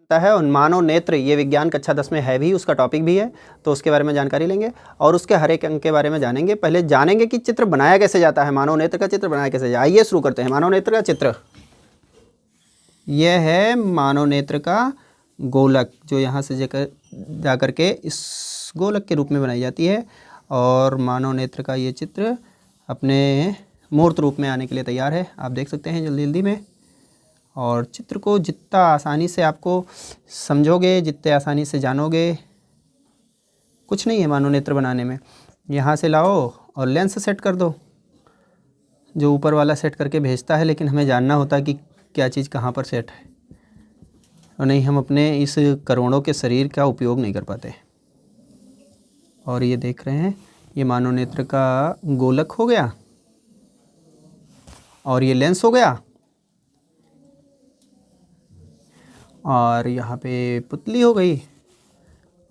सकता है। और मानव नेत्र ये विज्ञान कक्षा 10 में है भी, उसका टॉपिक भी है, तो उसके बारे में जानकारी लेंगे और उसके हर एक अंक के बारे में जानेंगे। पहले जानेंगे कि चित्र बनाया कैसे जाता है, मानव नेत्र का चित्र बनाया कैसे जाए। आइए शुरू करते हैं। मानव नेत्र का चित्र, यह है मानव नेत्र का गोलक, जो यहाँ से जा कर के इस गोलक के रूप में बनाई जाती है। और मानव नेत्र का ये चित्र अपने मूर्त रूप में आने के लिए तैयार है, आप देख सकते हैं जल्दी जल्दी में। और चित्र को जितना आसानी से आपको समझोगे, जितने आसानी से जानोगे, कुछ नहीं है मानव नेत्र बनाने में। यहाँ से लाओ और लेंस सेट कर दो, जो ऊपर वाला सेट करके भेजता है, लेकिन हमें जानना होता है कि क्या चीज़ कहाँ पर सेट है, और नहीं हम अपने इस करोड़ों के शरीर का उपयोग नहीं कर पाते। और ये देख रहे हैं, ये मानव नेत्र का गोलक हो गया और ये लेंस हो गया, और यहाँ पे पुतली हो गई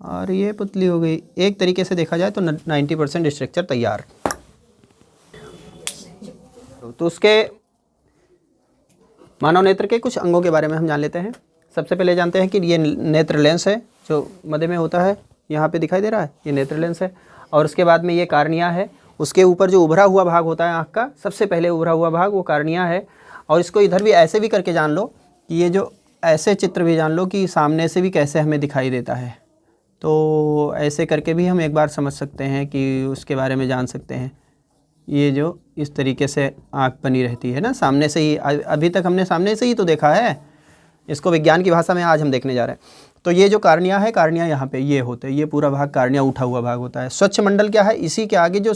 और ये पुतली हो गई। एक तरीके से देखा जाए तो 90% स्ट्रक्चर तैयार। तो उसके मानव नेत्र के कुछ अंगों के बारे में हम जान लेते हैं। सबसे पहले जानते हैं कि ये नेत्र लेंस है, जो मध्य में होता है, यहाँ पे दिखाई दे रहा है, ये नेत्र लेंस है। और उसके बाद में ये कार्निया है, उसके ऊपर जो उभरा हुआ भाग होता है आँख का, सबसे पहले उभरा हुआ भाग वो कार्निया है। और इसको इधर भी ऐसे भी करके जान लो कि ये जो ऐसे चित्र भी जान लो कि सामने से भी कैसे हमें दिखाई देता है। तो ऐसे करके भी हम एक बार समझ सकते हैं कि उसके बारे में जान सकते हैं। ये जो इस तरीके से आँख बनी रहती है ना, सामने से ही, अभी तक हमने सामने से ही तो देखा है, इसको विज्ञान की भाषा में आज हम देखने जा रहे हैं। तो ये जो कार्निया है, कार्निया यहाँ पे ये होते हैं, ये पूरा भाग कार्निया उठा हुआ भाग होता है। स्वच्छ मंडल क्या है, इसी के आगे जो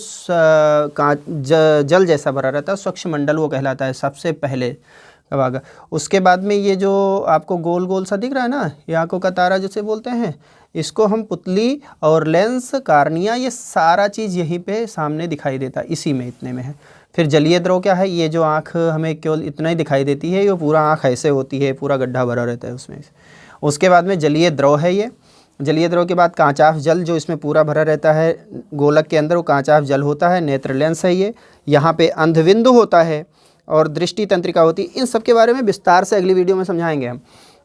जल जैसा भरा रहता है, स्वच्छ मंडल वो कहलाता है सबसे पहले का भाग। उसके बाद में ये जो आपको गोल गोल सा दिख रहा है ना, ये आँखों का तारा जिसे बोलते हैं, इसको हम पुतली और लेंस, कार्निया, ये सारा चीज़ यहीं पे सामने दिखाई देता है, इसी में, इतने में है। फिर जलीय द्रव क्या है, ये जो आँख हमें केवल इतना ही दिखाई देती है, ये पूरा आँख ऐसे होती है, पूरा गड्ढा भरा रहता है उसमें। उसके बाद में जलीय द्रव है ये। जलीय द्रव के बाद कांचाफ जल, जो इसमें पूरा भरा रहता है गोलक के अंदर, वो कांचाफ जल होता है। नेत्र लेंस है ये। यहाँ पे अंधबिंदु होता है और दृष्टि तंत्रिका होती है। इन सब के बारे में विस्तार से अगली वीडियो में समझाएंगे हम।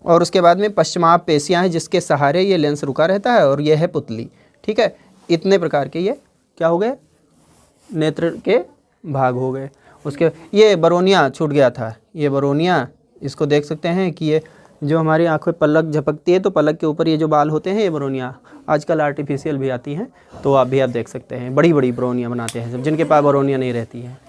और उसके बाद में पश्चिमाभ पेशियाँ हैं, जिसके सहारे ये लेंस रुका रहता है, और ये है पुतली। ठीक है, इतने प्रकार के ये क्या हो गए, नेत्र के भाग हो गए। उसके ये बरोनिया छूट गया था, ये बरोनिया, इसको देख सकते हैं कि ये जो हमारी आँखों में पलक झपकती है, तो पलक के ऊपर ये जो बाल होते हैं, ये बरोनिया आजकल आर्टिफिशियल भी आती हैं, तो आप भी आप देख सकते हैं। बड़ी बड़ी बरोनिया बनाते हैं सब, जिनके पास बरोनिया नहीं रहती है।